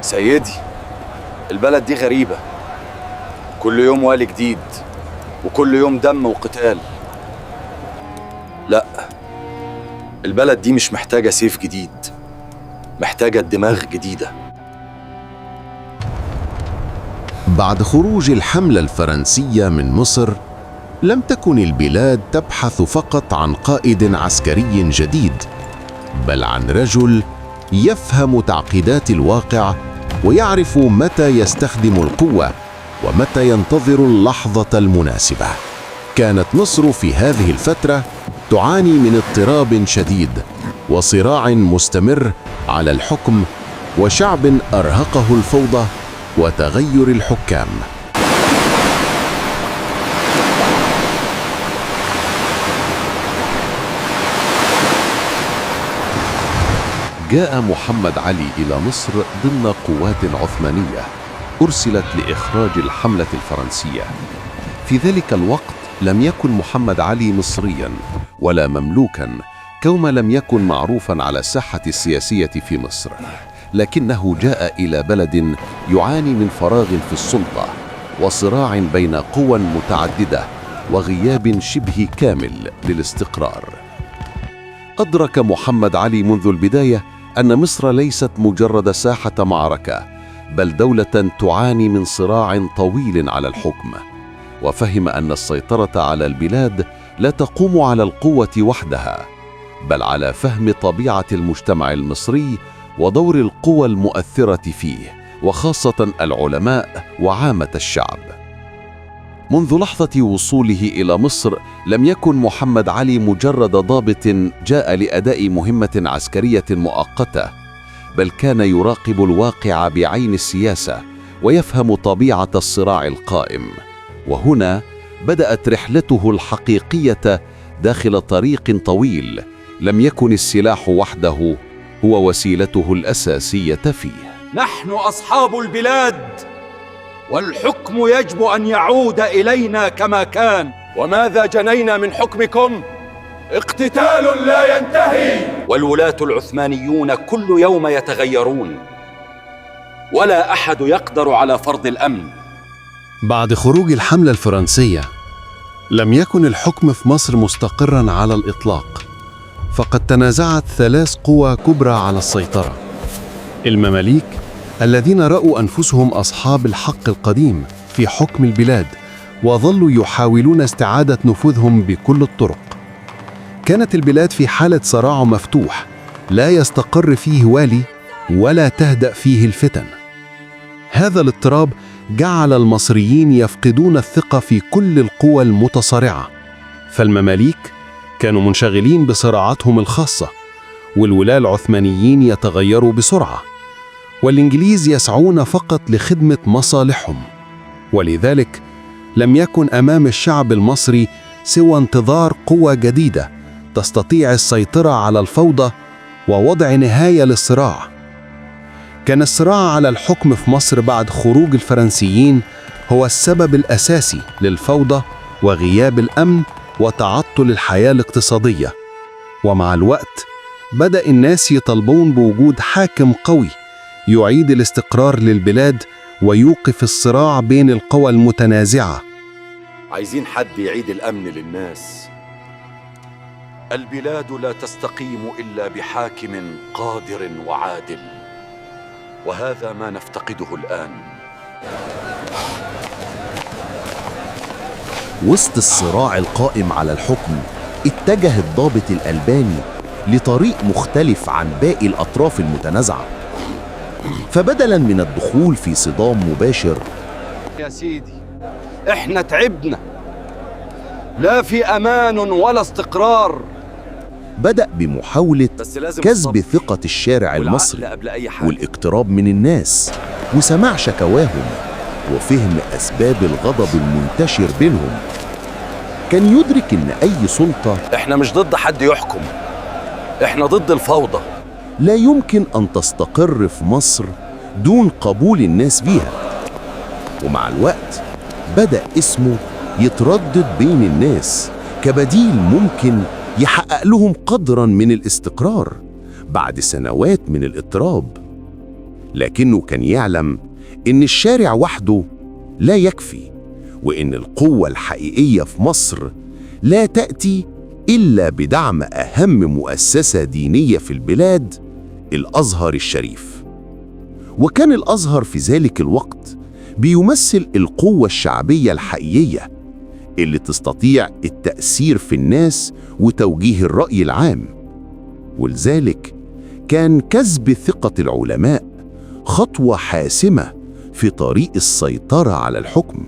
سيدي، البلد دي غريبة، كل يوم والي جديد وكل يوم دم وقتال. لا، البلد دي مش محتاجة سيف جديد، محتاجة دماغ جديدة. بعد خروج الحملة الفرنسية من مصر، لم تكن البلاد تبحث فقط عن قائد عسكري جديد، بل عن رجل يفهم تعقيدات الواقع ويعرف متى يستخدم القوة ومتى ينتظر اللحظة المناسبة. كانت مصر في هذه الفترة تعاني من اضطراب شديد وصراع مستمر على الحكم، وشعب أرهقه الفوضى وتغير الحكام. جاء محمد علي إلى مصر ضمن قوات عثمانية أرسلت لإخراج الحملة الفرنسية. في ذلك الوقت لم يكن محمد علي مصرياً ولا مملوكاً، كما لم يكن معروفاً على الساحة السياسية في مصر، لكنه جاء إلى بلد يعاني من فراغ في السلطة وصراع بين قوى متعددة وغياب شبه كامل للاستقرار. أدرك محمد علي منذ البداية أن مصر ليست مجرد ساحة معركة، بل دولة تعاني من صراع طويل على الحكم، وفهم أن السيطرة على البلاد لا تقوم على القوة وحدها، بل على فهم طبيعة المجتمع المصري ودور القوى المؤثرة فيه، وخاصة العلماء وعامة الشعب. منذ لحظة وصوله إلى مصر لم يكن محمد علي مجرد ضابط جاء لأداء مهمة عسكرية مؤقتة، بل كان يراقب الواقع بعين السياسة ويفهم طبيعة الصراع القائم. وهنا بدأت رحلته الحقيقية داخل طريق طويل لم يكن السلاح وحده هو وسيلته الأساسية فيه. نحن أصحاب البلاد، والحكم يجب أن يعود إلينا كما كان. وماذا جنينا من حكمكم؟ اقتتال لا ينتهي، والولاة العثمانيون كل يوم يتغيرون، ولا أحد يقدر على فرض الأمن. بعد خروج الحملة الفرنسية لم يكن الحكم في مصر مستقراً على الإطلاق، فقد تنازعت 3 قوى كبرى على السيطرة: المماليك الذين رأوا أنفسهم أصحاب الحق القديم في حكم البلاد وظلوا يحاولون استعادة نفوذهم بكل الطرق. كانت البلاد في حالة صراع مفتوح لا يستقر فيه والي ولا تهدأ فيه الفتن. هذا الاضطراب جعل المصريين يفقدون الثقة في كل القوى المتصارعة، فالمماليك كانوا منشغلين بصراعاتهم الخاصة، والولاة العثمانيين يتغيروا بسرعة، والإنجليز يسعون فقط لخدمة مصالحهم. ولذلك لم يكن أمام الشعب المصري سوى انتظار قوة جديدة تستطيع السيطرة على الفوضى ووضع نهاية للصراع. كان الصراع على الحكم في مصر بعد خروج الفرنسيين هو السبب الأساسي للفوضى وغياب الأمن وتعطل الحياة الاقتصادية. ومع الوقت بدأ الناس يطالبون بوجود حاكم قوي يعيد الاستقرار للبلاد ويوقف الصراع بين القوى المتنازعة. عايزين حد يعيد الأمن للناس. البلاد لا تستقيم إلا بحاكم قادر وعادل، وهذا ما نفتقده الآن. وسط الصراع القائم على الحكم، اتجه الضابط الألباني لطريق مختلف عن باقي الأطراف المتنازعة، فبدلاً من الدخول في صدام مباشر، يا سيدي احنا تعبنا، لا في أمان ولا استقرار، بدأ بمحاولة كسب ثقة الشارع المصري والاقتراب من الناس وسماع شكواهم وفهم أسباب الغضب المنتشر بينهم. كان يدرك إن أي سلطة، احنا مش ضد حد يحكم، احنا ضد الفوضى، لا يمكن أن تستقر في مصر دون قبول الناس بيها. ومع الوقت بدأ اسمه يتردد بين الناس كبديل ممكن يحقق لهم قدراً من الاستقرار بعد سنوات من الاضطراب. لكنه كان يعلم إن الشارع وحده لا يكفي، وإن القوة الحقيقية في مصر لا تأتي إلا بدعم أهم مؤسسة دينية في البلاد، الأزهر الشريف. وكان الأزهر في ذلك الوقت بيمثل القوة الشعبية الحقيقية اللي تستطيع التأثير في الناس وتوجيه الرأي العام. ولذلك كان كسب ثقة العلماء خطوة حاسمة في طريق السيطرة على الحكم.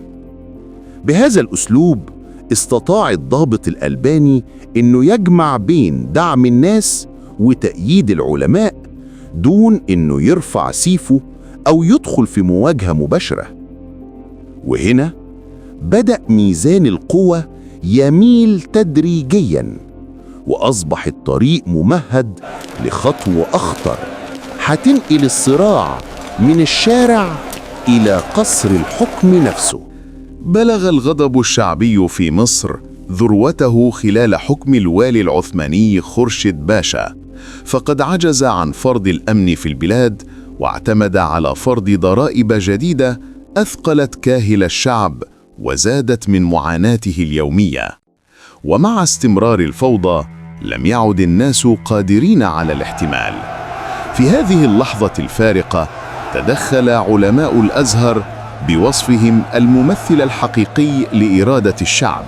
بهذا الأسلوب استطاع الضابط الألباني إنه يجمع بين دعم الناس وتأييد العلماء دون إنه يرفع سيفه أو يدخل في مواجهة مباشرة. وهنا بدأ ميزان القوة يميل تدريجياً، وأصبح الطريق ممهد لخطوة أخطر هتنقل الصراع من الشارع إلى قصر الحكم نفسه. بلغ الغضب الشعبي في مصر ذروته خلال حكم الوالي العثماني خورشيد باشا، فقد عجز عن فرض الأمن في البلاد واعتمد على فرض ضرائب جديدة أثقلت كاهل الشعب وزادت من معاناته اليومية. ومع استمرار الفوضى لم يعد الناس قادرين على الاحتمال. في هذه اللحظة الفارقة تدخل علماء الأزهر بوصفهم الممثل الحقيقي لإرادة الشعب،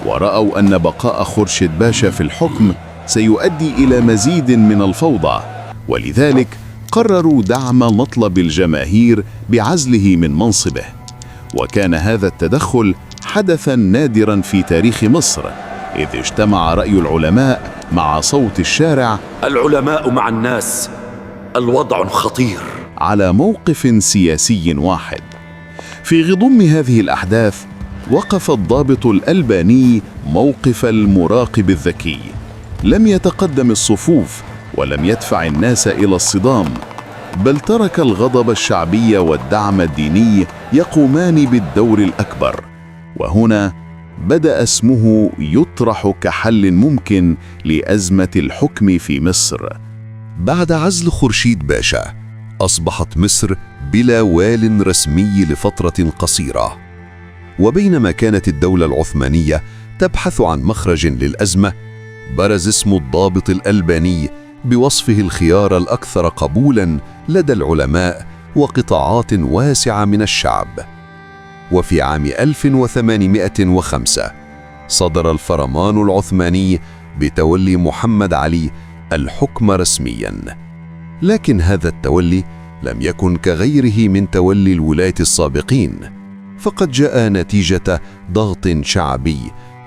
ورأوا أن بقاء خورشيد باشا في الحكم سيؤدي إلى مزيد من الفوضى، ولذلك قرروا دعم مطلب الجماهير بعزله من منصبه. وكان هذا التدخل حدثاً نادراً في تاريخ مصر، إذ اجتمع رأي العلماء مع صوت الشارع. العلماء مع الناس، الوضع خطير. على موقف سياسي واحد. في غضم هذه الأحداث وقف الضابط الألباني موقف المراقب الذكي، لم يتقدم الصفوف ولم يدفع الناس إلى الصدام، بل ترك الغضب الشعبي والدعم الديني يقومان بالدور الأكبر. وهنا بدأ اسمه يطرح كحل ممكن لأزمة الحكم في مصر. بعد عزل خورشيد باشا أصبحت مصر بلا وال رسمي لفترة قصيرة. وبينما كانت الدولة العثمانية تبحث عن مخرج للأزمة، برز اسم الضابط الألباني بوصفه الخيار الأكثر قبولاً لدى العلماء وقطاعات واسعة من الشعب. وفي عام 1805 صدر الفرمان العثماني بتولي محمد علي الحكم رسمياً. لكن هذا التولي لم يكن كغيره من تولي الولاة السابقين، فقد جاء نتيجة ضغط شعبي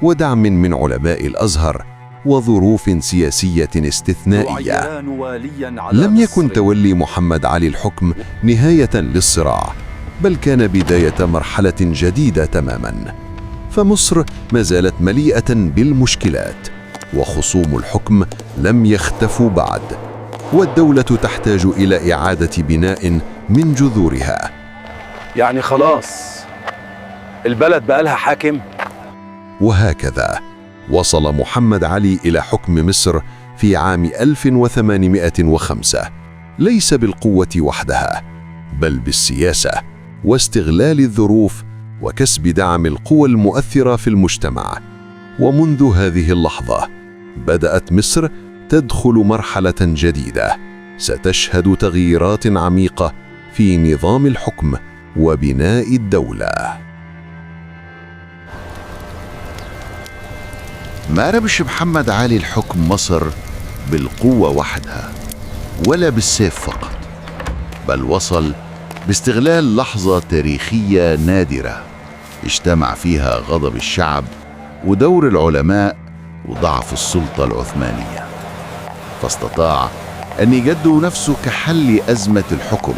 ودعم من علماء الأزهر وظروف سياسية استثنائية. لم يكن تولي محمد علي الحكم نهاية للصراع، بل كان بداية مرحلة جديدة تماماً. فمصر ما زالت مليئة بالمشكلات، وخصوم الحكم لم يختفوا بعد، والدولة تحتاج إلى إعادة بناء من جذورها. يعني خلاص البلد بقى لها حاكم؟ وهكذا وصل محمد علي إلى حكم مصر في عام 1805، ليس بالقوة وحدها، بل بالسياسة واستغلال الظروف وكسب دعم القوى المؤثرة في المجتمع. ومنذ هذه اللحظة بدأت مصر تدخل مرحلة جديدة ستشهد تغييرات عميقة في نظام الحكم وبناء الدولة. ما ربش محمد علي الحكم مصر بالقوة وحدها ولا بالسيف فقط، بل وصل باستغلال لحظة تاريخية نادرة اجتمع فيها غضب الشعب ودور العلماء وضعف السلطة العثمانية، فاستطاع أن يجدوا نفسه كحل أزمة الحكم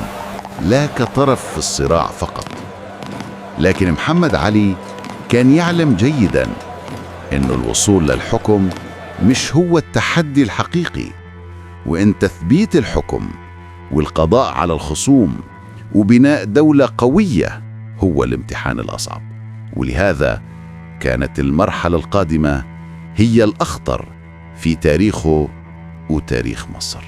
لا كطرف في الصراع فقط. لكن محمد علي كان يعلم جيداً أن الوصول للحكم مش هو التحدي الحقيقي، وأن تثبيت الحكم والقضاء على الخصوم وبناء دولة قوية هو الامتحان الأصعب. ولهذا كانت المرحلة القادمة هي الأخطر في تاريخه وتاريخ مصر.